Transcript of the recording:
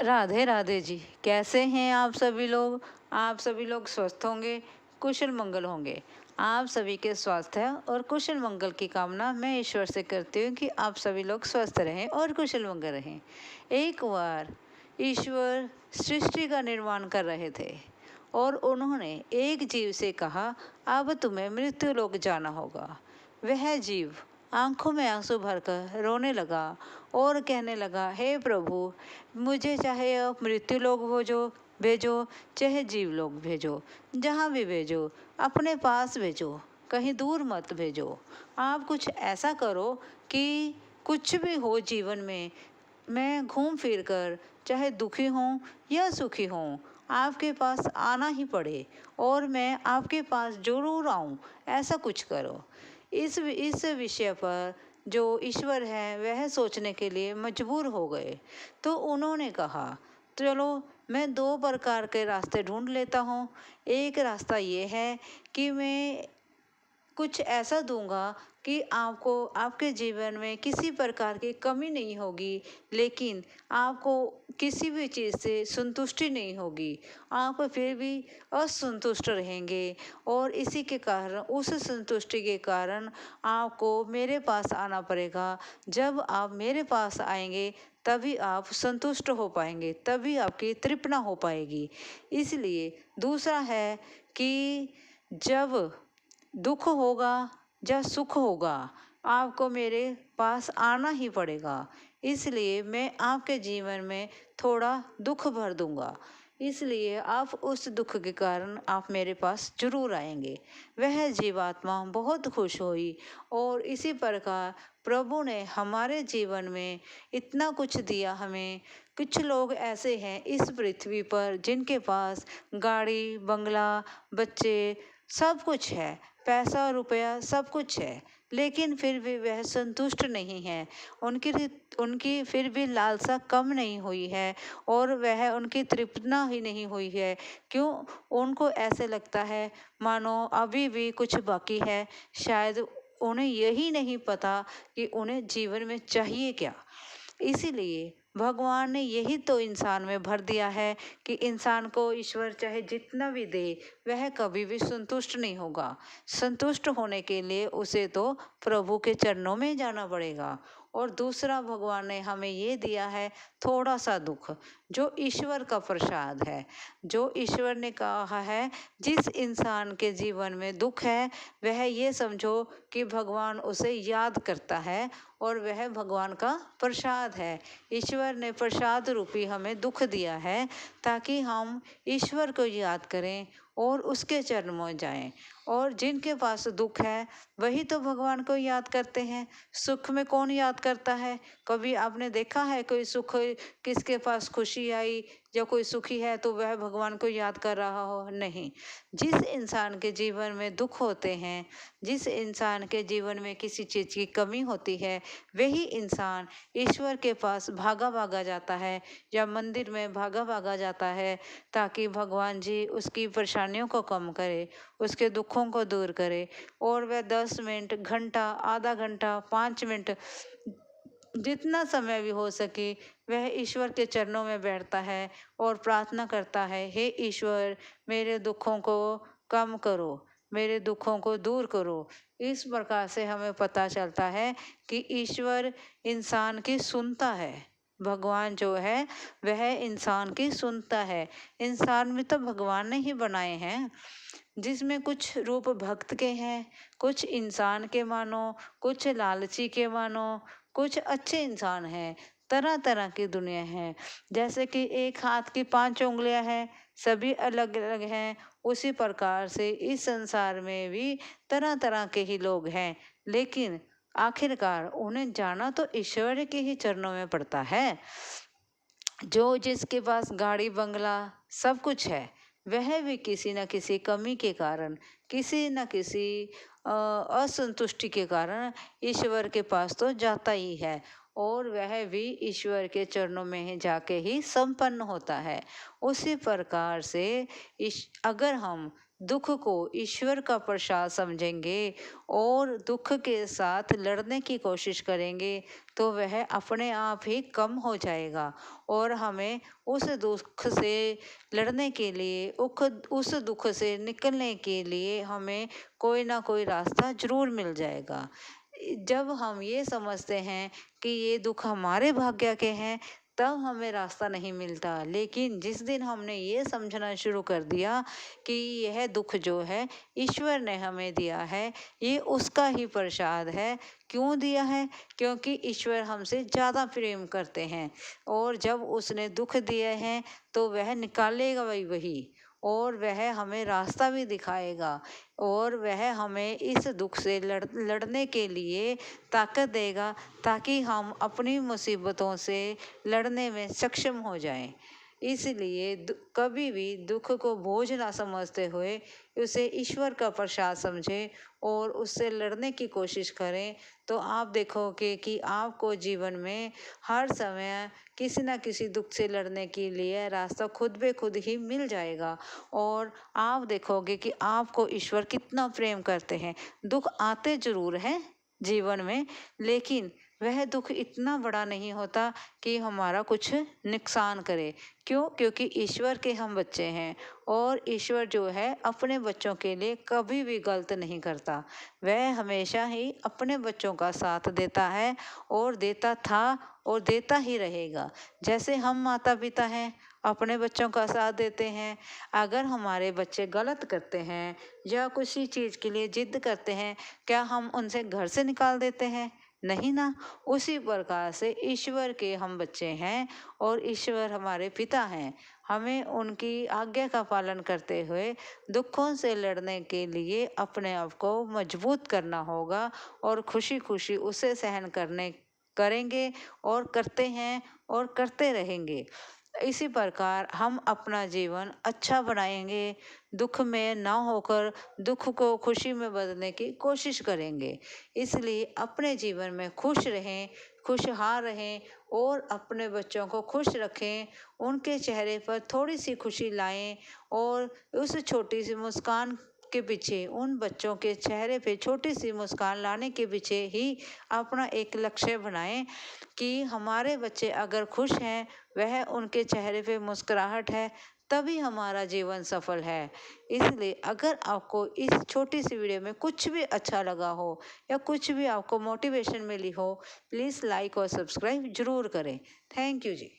राधे राधे जी। कैसे हैं आप सभी लोग? आप सभी लोग स्वस्थ होंगे, कुशल मंगल होंगे। आप सभी के स्वास्थ्य और कुशल मंगल की कामना मैं ईश्वर से करती हूँ कि आप सभी लोग स्वस्थ रहें और कुशल मंगल रहें। एक बार ईश्वर सृष्टि का निर्माण कर रहे थे और उन्होंने एक जीव से कहा, अब तुम्हें मृत्यु लोक जाना होगा। वह जीव आंखों में आंसू भरकर रोने लगा और कहने लगा, हे प्रभु, मुझे चाहे आप मृत्यु लोक भेजो, चाहे जीव लोक भेजो, जहाँ भी भेजो अपने पास भेजो, कहीं दूर मत भेजो। आप कुछ ऐसा करो कि कुछ भी हो जीवन में, मैं घूम फिर कर चाहे दुखी हूँ या सुखी हूँ आपके पास आना ही पड़े और मैं आपके पास जरूर आऊँ, ऐसा कुछ करो। इस विषय पर जो ईश्वर है वह सोचने के लिए मजबूर हो गए। तो उन्होंने कहा, चलो मैं दो प्रकार के रास्ते ढूंढ लेता हूँ। एक रास्ता ये है कि मैं कुछ ऐसा दूंगा कि आपको आपके जीवन में किसी प्रकार की कमी नहीं होगी, लेकिन आपको किसी भी चीज़ से संतुष्टि नहीं होगी। आप फिर भी असंतुष्ट रहेंगे और इसी के कारण, उस संतुष्टि के कारण आपको मेरे पास आना पड़ेगा। जब आप मेरे पास आएंगे तभी आप संतुष्ट हो पाएंगे, तभी आपकी तृप्ति हो पाएगी। इसलिए दूसरा है कि जब दुख होगा या सुख होगा, आपको मेरे पास आना ही पड़ेगा। इसलिए मैं आपके जीवन में थोड़ा दुख भर दूंगा, इसलिए आप उस दुख के कारण आप मेरे पास जरूर आएंगे। वह जीवात्मा बहुत खुश हुई और इसी प्रकार प्रभु ने हमारे जीवन में इतना कुछ दिया हमें। कुछ लोग ऐसे हैं इस पृथ्वी पर जिनके पास गाड़ी बंगला, बच्चे, सब कुछ है, पैसा रुपया सब कुछ है, लेकिन फिर भी वह संतुष्ट नहीं है। उनकी फिर भी लालसा कम नहीं हुई है और वह उनकी तृप्तना ही नहीं हुई है। क्यों? उनको ऐसे लगता है मानो अभी भी कुछ बाकी है। शायद उन्हें यही नहीं पता कि उन्हें जीवन में चाहिए क्या। इसीलिए भगवान ने यही तो इंसान में भर दिया है कि इंसान को ईश्वर चाहे जितना भी दे, वह कभी भी संतुष्ट नहीं होगा। संतुष्ट होने के लिए उसे तो प्रभु के चरणों में जाना पड़ेगा। और दूसरा भगवान ने हमें ये दिया है थोड़ा सा दुख, जो ईश्वर का प्रसाद है। जो ईश्वर ने कहा है, जिस इंसान के जीवन में दुख है वह ये समझो कि भगवान उसे याद करता है और वह भगवान का प्रसाद है। ईश्वर ने प्रसाद रूपी हमें दुख दिया है ताकि हम ईश्वर को याद करें और उसके चरणों में जाएं। और जिनके पास दुख है वही तो भगवान को याद करते हैं। सुख में कौन याद करता है? कभी आपने देखा है कोई सुख, किसके पास खुशी आई या कोई सुखी है तो वह भगवान को याद कर रहा हो? नहीं। जिस इंसान के जीवन में दुख होते हैं, जिस इंसान के जीवन में किसी चीज़ की कमी होती है, वही इंसान ईश्वर के पास भागा भागा जाता है या मंदिर में भागा भागा जाता है ताकि भगवान जी उसकी परेशानियों को कम करे, उसके दुखों को दूर करे। और वह 10 मिनट, घंटा, आधा घंटा, 5 मिनट, जितना समय भी हो सके वह ईश्वर के चरणों में बैठता है और प्रार्थना करता है, हे ईश्वर, मेरे दुखों को कम करो, मेरे दुखों को दूर करो। इस प्रकार से हमें पता चलता है कि ईश्वर इंसान की सुनता है। भगवान जो है वह इंसान की सुनता है। इंसान भी तो भगवान ने ही बनाए हैं, जिसमें कुछ रूप भक्त के हैं, कुछ इंसान के मानो, कुछ लालची के मानो, कुछ अच्छे इंसान हैं। तरह तरह की दुनिया है। जैसे कि एक हाथ की 5 उंगलियां हैं, सभी अलग अलग हैं, उसी प्रकार से इस संसार में भी तरह तरह के ही लोग हैं, लेकिन आखिरकार उन्हें जाना तो ईश्वर के ही चरणों में पड़ता है। जो जिसके पास गाड़ी बंगला सब कुछ है, वह भी किसी न किसी कमी के कारण, किसी न किसी असंतुष्टि के कारण ईश्वर के पास तो जाता ही है और वह भी ईश्वर के चरणों में ही जाके ही संपन्न होता है। उसी प्रकार से अगर हम दुख को ईश्वर का प्रसाद समझेंगे और दुख के साथ लड़ने की कोशिश करेंगे तो वह अपने आप ही कम हो जाएगा और हमें उस दुख से लड़ने के लिए उस दुख से निकलने के लिए हमें कोई ना कोई रास्ता जरूर मिल जाएगा। जब हम ये समझते हैं कि ये दुख हमारे भाग्य के हैं तब हमें रास्ता नहीं मिलता, लेकिन जिस दिन हमने ये समझना शुरू कर दिया कि यह दुख जो है ईश्वर ने हमें दिया है, ये उसका ही प्रसाद है। क्यों दिया है? क्योंकि ईश्वर हमसे ज़्यादा प्रेम करते हैं और जब उसने दुख दिए हैं तो वह निकालेगा वही और वह हमें रास्ता भी दिखाएगा और वह हमें इस दुख से लड़ने के लिए ताकत देगा ताकि हम अपनी मुसीबतों से लड़ने में सक्षम हो जाएं। इसलिए कभी भी दुख को बोझ ना समझते हुए उसे ईश्वर का प्रसाद समझें और उससे लड़ने की कोशिश करें तो आप देखोगे कि आपको जीवन में हर समय किसी न किसी दुख से लड़ने के लिए रास्ता खुद ब खुद ही मिल जाएगा और आप देखोगे कि आपको ईश्वर कितना प्रेम करते हैं। दुख आते जरूर हैं जीवन में, लेकिन वह दुख इतना बड़ा नहीं होता कि हमारा कुछ नुकसान करे। क्यों? क्योंकि ईश्वर के हम बच्चे हैं और ईश्वर जो है अपने बच्चों के लिए कभी भी गलत नहीं करता। वह हमेशा ही अपने बच्चों का साथ देता है और देता था और देता ही रहेगा। जैसे हम माता पिता हैं अपने बच्चों का साथ देते हैं, अगर हमारे बच्चे गलत करते हैं या किसी चीज़ के लिए जिद करते हैं, क्या हम उनसे घर से निकाल देते हैं? नहीं ना। उसी प्रकार से ईश्वर के हम बच्चे हैं और ईश्वर हमारे पिता हैं। हमें उनकी आज्ञा का पालन करते हुए दुखों से लड़ने के लिए अपने आप को मजबूत करना होगा और खुशी खुशी उसे सहन करेंगे और करते हैं और करते रहेंगे। इसी प्रकार हम अपना जीवन अच्छा बनाएंगे, दुख में ना होकर दुख को खुशी में बदलने की कोशिश करेंगे। इसलिए अपने जीवन में खुश रहें, खुशहाल रहें और अपने बच्चों को खुश रखें, उनके चेहरे पर थोड़ी सी खुशी लाएं और उस छोटी सी मुस्कान के पीछे, उन बच्चों के चेहरे पे छोटी सी मुस्कान लाने के पीछे ही अपना एक लक्ष्य बनाएं कि हमारे बच्चे अगर खुश हैं, वह उनके चेहरे पे मुस्कुराहट है, तभी हमारा जीवन सफल है। इसलिए अगर आपको इस छोटी सी वीडियो में कुछ भी अच्छा लगा हो या कुछ भी आपको मोटिवेशन मिली हो, प्लीज़ लाइक और सब्सक्राइब जरूर करें। Thank you ji.